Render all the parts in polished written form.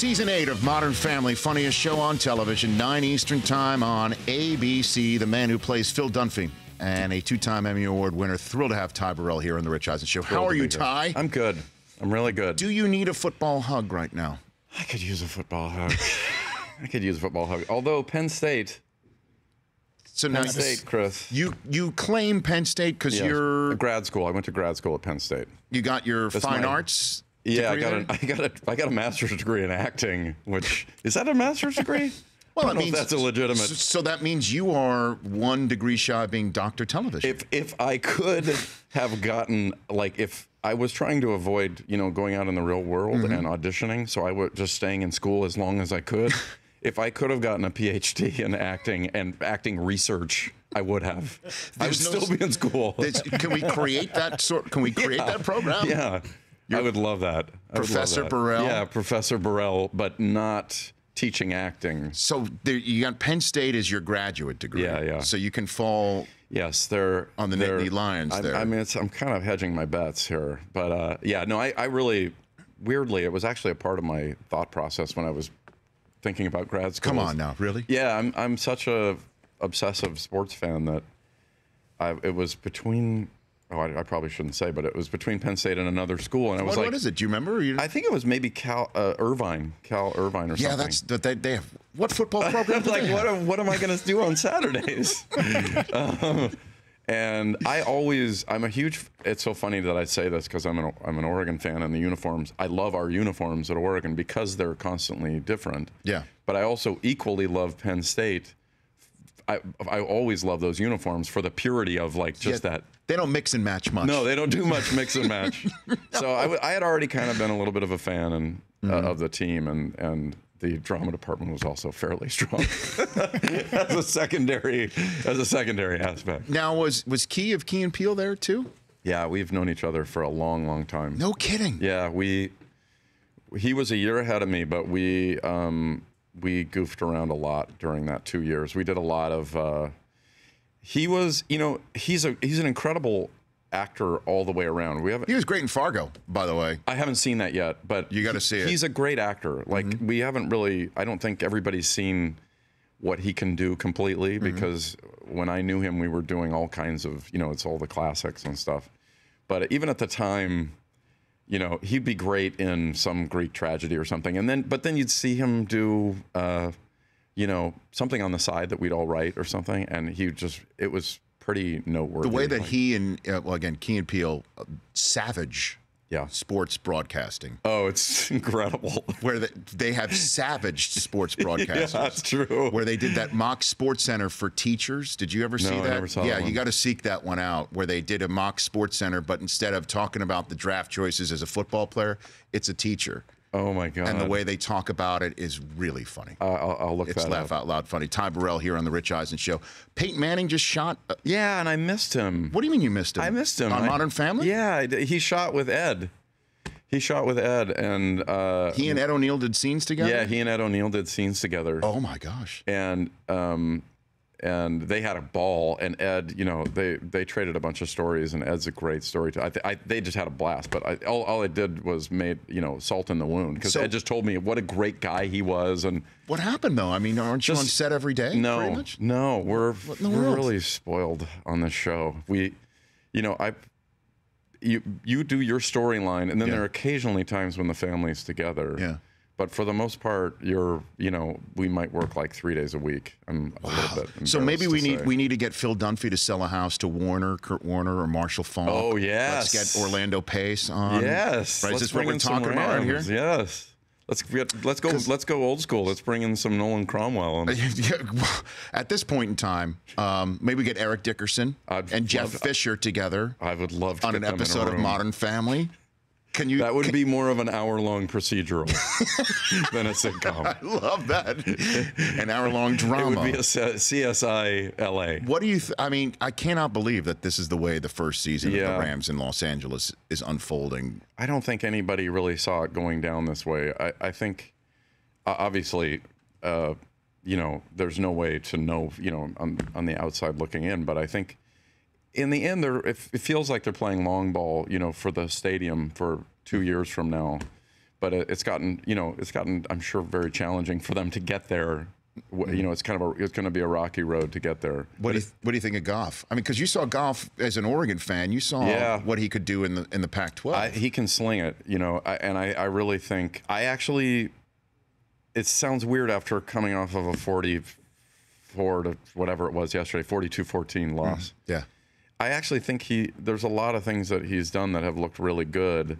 Season 8 of Modern Family, funniest show on television, 9 Eastern Time on ABC. The man who plays Phil Dunphy and a 2-time Emmy Award winner. Thrilled to have Ty Burrell here on The Rich Eisen Show. How are you, Ty? I'm good. I'm really good. Do you need a football hug right now? I could use a football hug. I could use a football hug. Although Penn State. So now Penn State, Chris. You claim Penn State because you're grad school. I went to grad school at Penn State. You got your fine arts. Yeah, I got a master's degree in acting. Which is that a master's degree? Well, I don't know if that's illegitimate. So that means you are 1 degree shy of being Dr. Television. If I could have gotten, like, if I was trying to avoid, going out in the real world and auditioning, so I was just staying in school as long as I could. If I could have gotten a PhD in acting and acting research, I would have. I would still be in school. Can we create that Can we create that program? Yeah, I would love that. Professor Burrell. Yeah, Professor Burrell, but not teaching acting. So you got Penn State as your graduate degree. Yeah. So you can fall. Yes, they're on the Nittany Lions. I mean, I'm kind of hedging my bets here, but I really, weirdly, it was actually a part of my thought process when I was thinking about grad school. Come on now, really? Yeah, I'm such a obsessive sports fan that it was between. Oh, I probably shouldn't say, but it was between Penn State and another school, and I was like, "What is it? Do you remember?" I think it was maybe Cal Irvine or something. Yeah, they have. What football program? Like, what am I going to do on Saturdays? And I'm a huge. It's so funny that I say this because I'm an Oregon fan, and the uniforms. I love our uniforms at Oregon because they're constantly different. Yeah. But I also equally love Penn State. I always love those uniforms for the purity of that. They don't mix and match much. No, they don't do much mix and match. No. So I had already kind of been a little bit of a fan of the team, and the drama department was also fairly strong as a secondary aspect. Now, was Key of Key and Peele there too? Yeah, we've known each other for a long, long time. No kidding. Yeah, he was a year ahead of me, but we goofed around a lot during that 2 years. We did a lot of. He was, he's an incredible actor all the way around. He was great in Fargo, by the way. I haven't seen that yet, but you got to see it. He's a great actor. Like we haven't really. I don't think everybody's seen what he can do completely because when I knew him, we were doing all kinds of, it's all the classics and stuff. But even at the time, he'd be great in some Greek tragedy or something, but then you'd see him do, something on the side that we'd all write or something, and it was pretty noteworthy. The way that he and again Key and Peele savage sports broadcasting. Oh, it's incredible. Where they have savaged sports broadcasters. Yeah, that's true. Where they did that mock sports center for teachers. Did you ever see that? I never saw that one. You got to seek that one out, where they did a mock sports center, but instead of talking about the draft choices as a football player, it's a teacher. Oh, my God. And the way they talk about it is really funny. I'll look that up. It's laugh out loud funny. Ty Burrell here on The Rich Eisen Show. Peyton Manning just shot. Yeah, and I missed him. What do you mean you missed him? I missed him. On Modern Family? Yeah, he shot with Ed. And he and Ed O'Neill did scenes together? Yeah, he and Ed O'Neill did scenes together. Oh, my gosh. And they had a ball, and Ed, they traded a bunch of stories, and Ed's a great storyteller. They just had a blast, but all I did was made, salt in the wound, because Ed just told me what a great guy he was. And what happened, though? I mean, aren't you on set every day? No, we're really spoiled on this show. You do your storyline, and then there are occasionally times when the family's together. Yeah. But for the most part, we might work like 3 days a week. I'm a little bit. So maybe we need to get Phil Dunphy to sell a house to Kurt Warner, or Marshall Falk. Oh, yes. Let's get Orlando Pace on. Yes. Right? Is this what we're talking about right here? Yes. Let's go old school. Let's bring in some Nolan Cromwell. At this point in time, maybe get Eric Dickerson and Jeff Fisher together. I would love to on an episode of Modern Family. That would be more of an hour-long procedural than a sitcom. I love that. An hour-long drama. It would be a CSI LA. What do you I mean, I cannot believe that this is the way the first season of the Rams in Los Angeles is unfolding. I don't think anybody really saw it going down this way. I think, obviously, there's no way to know, on the outside looking in, but I think in the end, it feels like they're playing long ball, for the stadium for 2 years from now. but it's gotten, I'm sure very challenging for them to get there. It's it's going to be a rocky road to get there. What do you think of Goff? I mean, because you saw Goff as an Oregon fan, you saw what he could do in the Pac-12. He can sling it, I really think it sounds weird after coming off of a 44 to whatever it was yesterday, 42-14 loss. Yeah. I actually think there's a lot of things that he's done that have looked really good.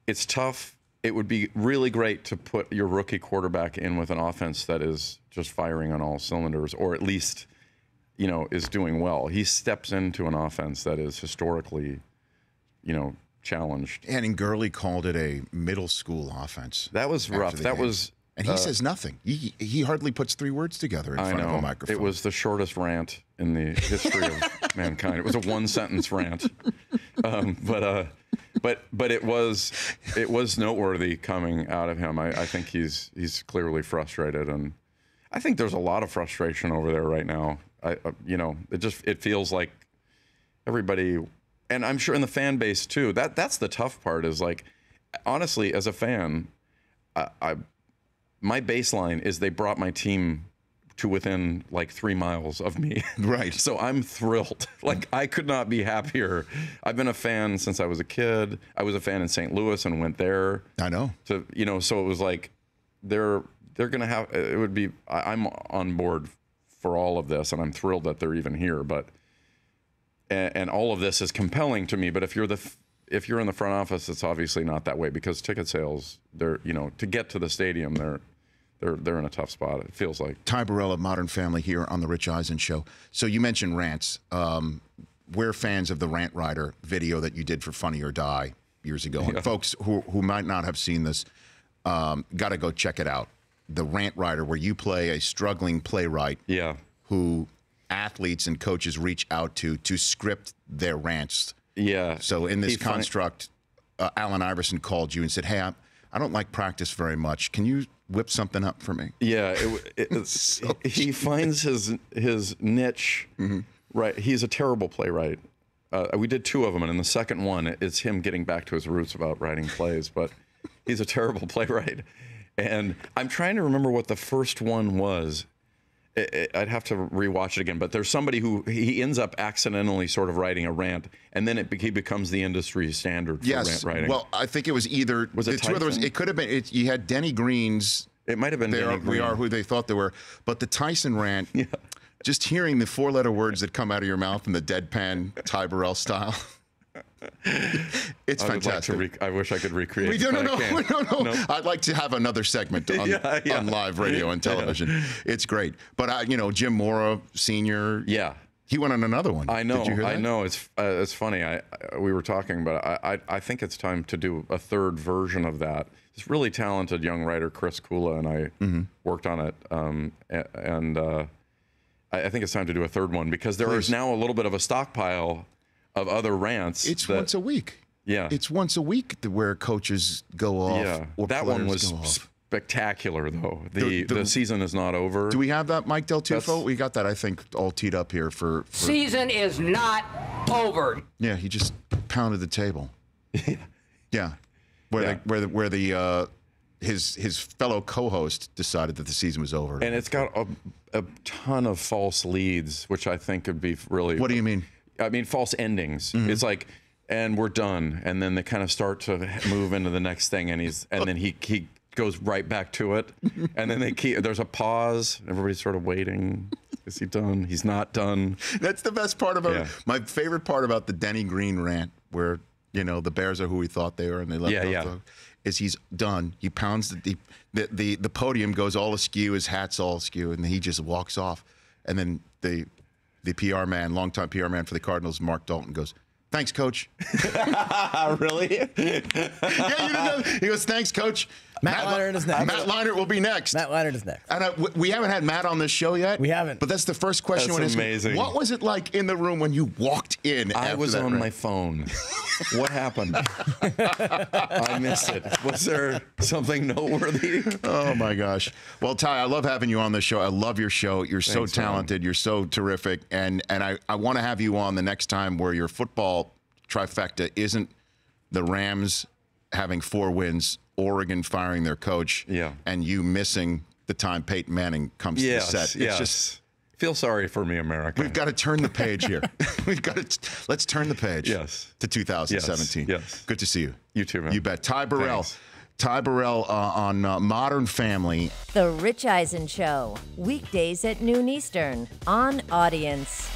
It's tough. It would be really great to put your rookie quarterback in with an offense that is just firing on all cylinders, or at least, is doing well. He steps into an offense that is historically, challenged. And Gurley called it a middle school offense. That was rough. That was... And he says nothing. He hardly puts 3 words together in front of a microphone. It was the shortest rant in the history of mankind. It was a 1-sentence rant. But it was noteworthy coming out of him. I think he's clearly frustrated, and I think there's a lot of frustration over there right now. It feels like everybody, and I'm sure in the fan base too. That's the tough part. Is like, honestly, as a fan, my baseline is they brought my team to within like 3 miles of me. Right. So I'm thrilled. Like, I could not be happier. I've been a fan since I was a kid. I was a fan in St. Louis and went there. I know. So it was like they're going to have, it would be, I'm on board for all of this, and I'm thrilled that they're even here. But, and all of this is compelling to me. But if you're in the front office, it's obviously not that way, because ticket sales, to get to the stadium, they're in a tough spot, it feels like. Ty Burrell of Modern Family here on the Rich Eisen Show. So you mentioned rants. We're fans of the Rant Rider video that you did for Funny or Die years ago. And folks who might not have seen this, got to go check it out. The Rant Rider, where you play a struggling playwright who athletes and coaches reach out to script their rants. Yeah. So in this construct, Allen Iverson called you and said, hey, I don't like practice very much. Can you whip something up for me? Yeah, he finds his niche. Mm-hmm. Right, he's a terrible playwright. We did 2 of them, and in the second one, it's him getting back to his roots about writing plays. But he's a terrible playwright, and I'm trying to remember what the first one was. I'd have to rewatch it again. But there's somebody who he ends up accidentally sort of writing a rant, and then he becomes the industry standard for rant writing. Well, I think it was either the 2 others. It could have been. You had Denny Green's. It might have been Denny Green. We are who they thought they were. But the Tyson rant. Yeah. Just hearing the 4-letter words that come out of your mouth in the deadpan Ty Burrell style. It's fantastic. I wish I could recreate it. No. Nope. I'd like to have another segment on live radio and television. It's great. But, Jim Mora, Sr. Yeah. He went on another one. I know. Did you hear that? I know. It's funny. We were talking, but I think it's time to do a third version of that. This really talented young writer, Chris Kula, and I worked on it. I think it's time to do a third one, because there is now a little bit of a stockpile of other rants. It's once a week. Yeah. It's once a week where coaches go off. Yeah. Or that one was spectacular, though. The season is not over. Do we have that, Mike Del Tufo? We got that, I think, all teed up here for... Season is not over. Yeah, he just pounded the table. Yeah. His fellow co-host decided that the season was over. And it's got a ton of false leads, which I think could be really... What do you mean? I mean, false endings. Mm-hmm. It's like, and we're done. And then they kind of start to move into the next thing, and then he goes right back to it. And then there's a pause. Everybody's sort of waiting. Is he done? He's not done. That's the best part about it. My favorite part about the Denny Green rant, where, the Bears are who we thought they were, and they left is he's done. He pounds the podium, goes all askew, his hat's all askew, and he just walks off. And then the PR man, longtime PR man for the Cardinals, Mark Dalton, goes, "Thanks, Coach." Really? Yeah, he goes, "Thanks, Coach." Matt Leinart is next. Matt Leinart will be next. Matt Leinart is next. And we haven't had Matt on this show yet. We haven't. But that's the first question. That's amazing. What was it like in the room when you walked in? I was on my phone. What happened? I missed it. Was there something noteworthy? Oh, my gosh. Well, Ty, I love having you on the show. I love your show. You're so talented. Man. You're so terrific. And I want to have you on the next time where your football trifecta isn't the Rams having 4 wins Oregon firing their coach, and you missing the time Peyton Manning comes to the set. It's just feel sorry for me, America. We've got to turn the page here. Let's turn the page. Yes. To 2017. Yes. Good to see you. You too, man. You bet. Ty Burrell. Thanks. Ty Burrell on Modern Family. The Rich Eisen Show, weekdays at noon Eastern on Audience.